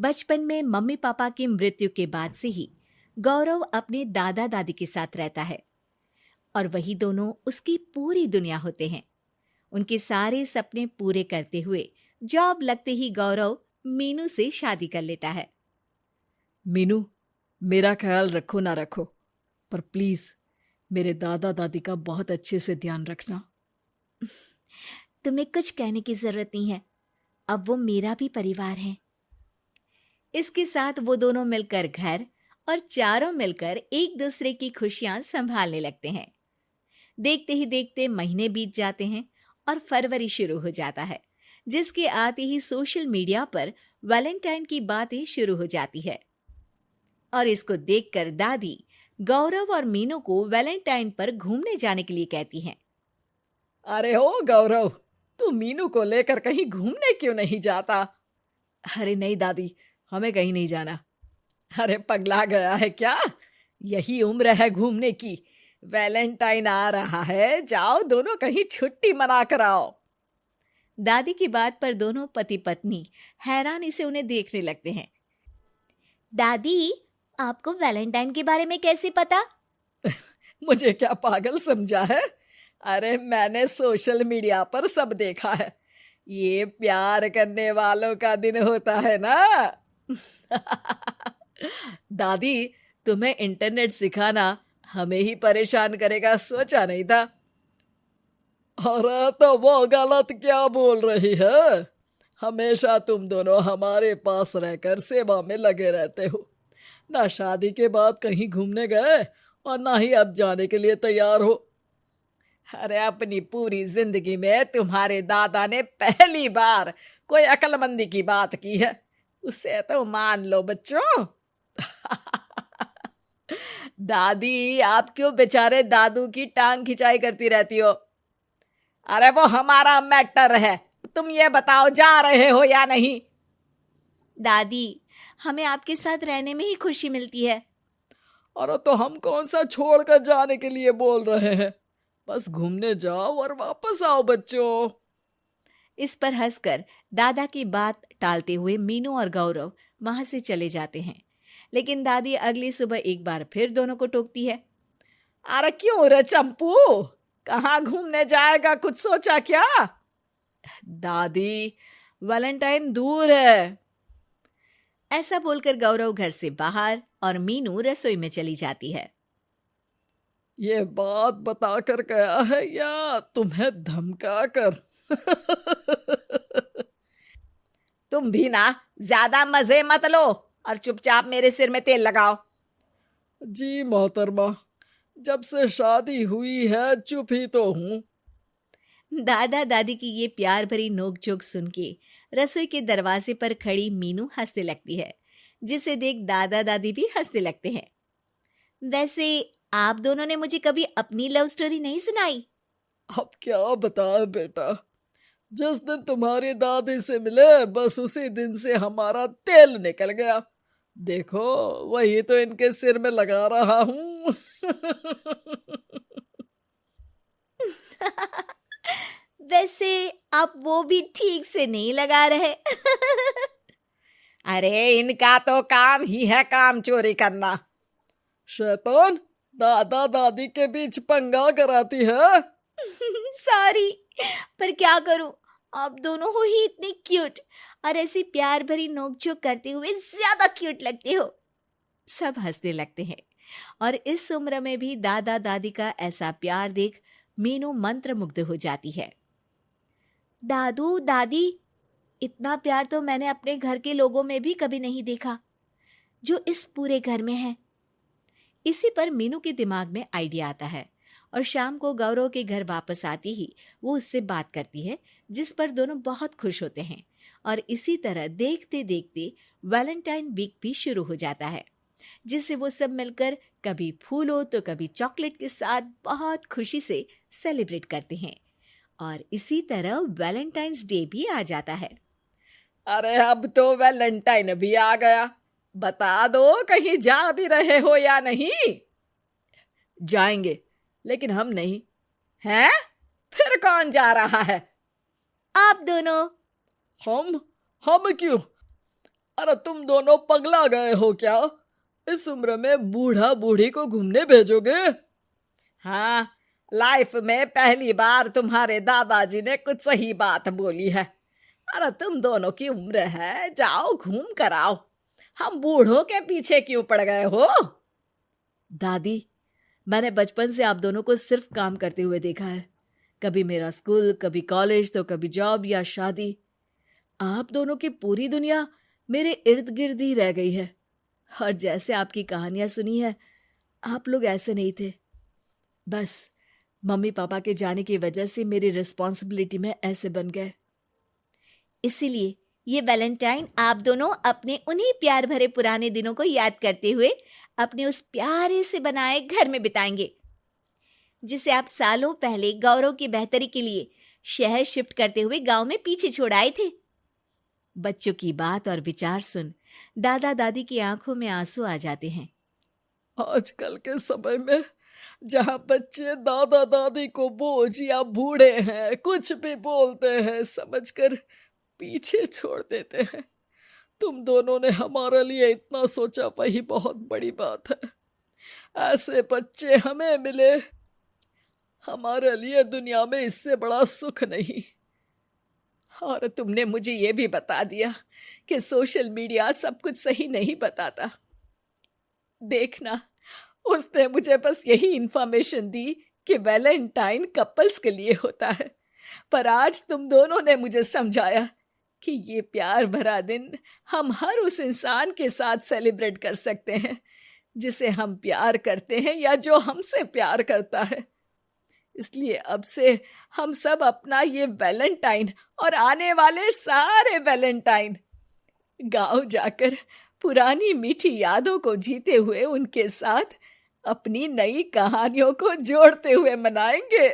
बचपन में mummy papa की मृत्यु के बाद से ही गौरव अपने दादा दादी के साथ रहता है और वही दोनों उसकी पूरी दुनिया होते हैं। उनके सारे सपने पूरे करते हुए जॉब लगते ही गौरव मीनू से शादी कर लेता है। मीनू, मेरा ख्याल रखो ना रखो, पर प्लीज मेरे दादा दादी का बहुत अच्छे से ध्यान रखना। तुम्हें कुछ कहने की जरूरत नहीं है, अब वो मेरा भी परिवार है। इसके साथ वो दोनों मिलकर घर और चारों मिलकर एक दूसरे की खुशियां संभालने लगते हैं। देखते ही देखते महीने बीत जाते हैं और फरवरी शुरू हो जाता है, जिसके आते ही सोशल मीडिया पर वैलेंटाइन की बातें शुरू हो जाती है। और इसको देखकर दादी गौरव और मीनू को वैलेंटाइन पर घूमने जाने के लिए कहती हैं। अरे हो गौरव, तू मीनू को लेकर कहीं घूमने क्यों नहीं जाता? अरे नहीं दादी, हमें कहीं नहीं जाना। अरे पगला गया है क्या? यही उम्र है घूमने की। वैलेंटाइन आ रहा है, जाओ दोनों कहीं छुट्टी मना कर आओ। दादी की बात पर दोनों पति पत्नी हैरानी से उन्हें देखने लगते हैं। दादी, आपको वैलेंटाइन के बारे में कैसे पता? मुझे क्या पागल समझा है? अरे मैंने सोशल मीडिया पर सब देखा है। ये प्यार करने वालों का दिन होता है ना। दादी, तुम्हें इंटरनेट सिखाना हमें ही परेशान करेगा, सोचा नहीं था। अरे तो वो गलत क्या बोल रही है? हमेशा तुम दोनों हमारे पास रहकर सेवा में लगे रहते हो। ना शादी के बाद कहीं घूमने गए और ना ही अब जाने के लिए तैयार हो। अरे अपनी पूरी जिंदगी में तुम्हारे दादा ने पहली बार कोई अक्लमंदी की बात की है, उसे तो मान लो बच्चों। दादी, आप क्यों बेचारे दादू की टांग खिंचाई करती रहती हो? अरे वो हमारा मैटर है, तुम ये बताओ जा रहे हो या नहीं? दादी, हमें आपके साथ रहने में ही खुशी मिलती है। अरे तो हम कौन सा छोड़कर जाने के लिए बोल रहे हैं? बस घूमने जाओ और वापस आओ बच्चों। इस पर हंसकर दादा की बात टालते हुए मीनू और गौरव वहां से चले जाते हैं। लेकिन दादी अगली सुबह एक बार फिर दोनों को टोकती है। अरे क्यों रे चंपू, कहाँ घूमने जाएगा, कुछ सोचा क्या? दादी, वैलेंटाइन दूर है। ऐसा बोलकर गौरव घर से बाहर और मीनू रसोई में चली जाती है। ये बात बता कर गया है या तुम्हें धमका कर? तुम भी ना ज्यादा मजे मत लो और चुपचाप मेरे सिर में तेल लगाओ। जी मोहतरमा, जब से शादी हुई है चुप ही तो हूँ। दादा दादी की ये प्यार भरी नोकझोंक सुन के रसोई के दरवाजे पर खड़ी मीनू हंसने लगती है, जिसे देख दादा दादी भी हंसने लगते हैं। वैसे आप दोनों ने मुझे कभी अपनी लव स्टोरी नहीं सुनाई। अब क्या बताए बेटा, जिस दिन तुम्हारी दादी से मिले बस उसी दिन से हमारा तेल निकल गया। देखो वही तो इनके सिर में लगा रहा हूँ। वैसे आप वो भी ठीक से नहीं लगा रहे। अरे इनका तो काम ही है काम चोरी करना। शैतान, दादा दादी के बीच पंगा कराती है। सॉरी, पर क्या करूं, आप दोनों हो ही इतने क्यूट और ऐसी प्यार भरी नोकझोंक करते हुए ज्यादा क्यूट लगते हो। सब हंसने लगते हैं और इस उम्र में भी दादा दादी का ऐसा प्यार देख मीनू मंत्रमुग्ध हो जाती है। दादू दादी, इतना प्यार तो मैंने अपने घर के लोगों में भी कभी नहीं देखा जो इस पूरे घर में है। इसी पर मीनू के दिमाग में आइडिया आता है और शाम को गौरव के घर वापस आती ही वो उससे बात करती है, जिस पर दोनों बहुत खुश होते हैं। और इसी तरह देखते देखते वैलेंटाइन वीक भी शुरू हो जाता है, जिसे वो सब मिलकर कभी फूलों तो कभी चॉकलेट के साथ बहुत खुशी से सेलिब्रेट करते हैं। और इसी तरह वैलेंटाइंस डे भी आ जाता है। अरे अब तो वैलेंटाइन भी आ गया, बता दो कहीं जा भी रहे हो या नहीं? जाएंगे, लेकिन हम नहीं। हैं? फिर कौन जा रहा है? आप दोनों। हम क्यों? अरे तुम दोनों पगला गए हो क्या? इस उम्र में बूढ़ा बूढ़ी को घूमने भेजोगे? हाँ, लाइफ में पहली बार तुम्हारे दादाजी ने कुछ सही बात बोली है। अरे तुम दोनों की उम्र है, जाओ घूम कर आओ। हम बूढ़ों के पीछे क्यों पड़ गए हो? दादी, मैंने बचपन से आप दोनों को सिर्फ काम करते हुए देखा है। कभी मेरा स्कूल, कभी कॉलेज, तो कभी जॉब या शादी। आप दोनों की पूरी दुनिया मेरे इर्द गिर्द ही रह गई है। और जैसे आपकी कहानियां सुनी है, आप लोग ऐसे नहीं थे। बस मम्मी पापा के जाने की वजह से मेरी रिस्पॉन्सिबिलिटी में ऐसे बन गए। इसीलिए ये वैलेंटाइन आप दोनों अपने उन्हीं प्यार भरे पुराने दिनों को याद करते हुए अपने उस प्यारे से बनाए घर में बिताएंगे, जिसे आप सालों पहले गौरव की बेहतरी के लिए शहर शिफ्ट करते हुए गांव में पीछे छोड़ आए थे। बच्चों की बात और विचार सुन दादा दादी की आंखों में आंसू आ जाते हैं। आजकल के समय में जहाँ बच्चे दादा दादी को बोझ या बूढ़े हैं कुछ भी बोलते हैं समझकर पीछे छोड़ देते हैं। तुम दोनों ने हमारे लिए इतना सोचा, वही बहुत बड़ी बात है। ऐसे बच्चे हमें मिले, हमारे लिए दुनिया में इससे बड़ा सुख नहीं। और तुमने मुझे ये भी बता दिया कि सोशल मीडिया सब कुछ सही नहीं बताता। देखना, उसने मुझे बस यही इंफॉर्मेशन दी कि वैलेंटाइन कपल्स के लिए होता है, पर आज तुम दोनों ने मुझे समझाया कि ये प्यार भरा दिन हम हर उस इंसान के साथ सेलिब्रेट कर सकते हैं जिसे हम प्यार करते हैं या जो हमसे प्यार करता है। इसलिए अब से हम सब अपना ये वैलेंटाइन और आने वाले सारे वैलेंटाइन गांव जाकर पुरानी मीठी यादों को जीते हुए उनके साथ अपनी नई कहानियों को जोड़ते हुए मनाएंगे।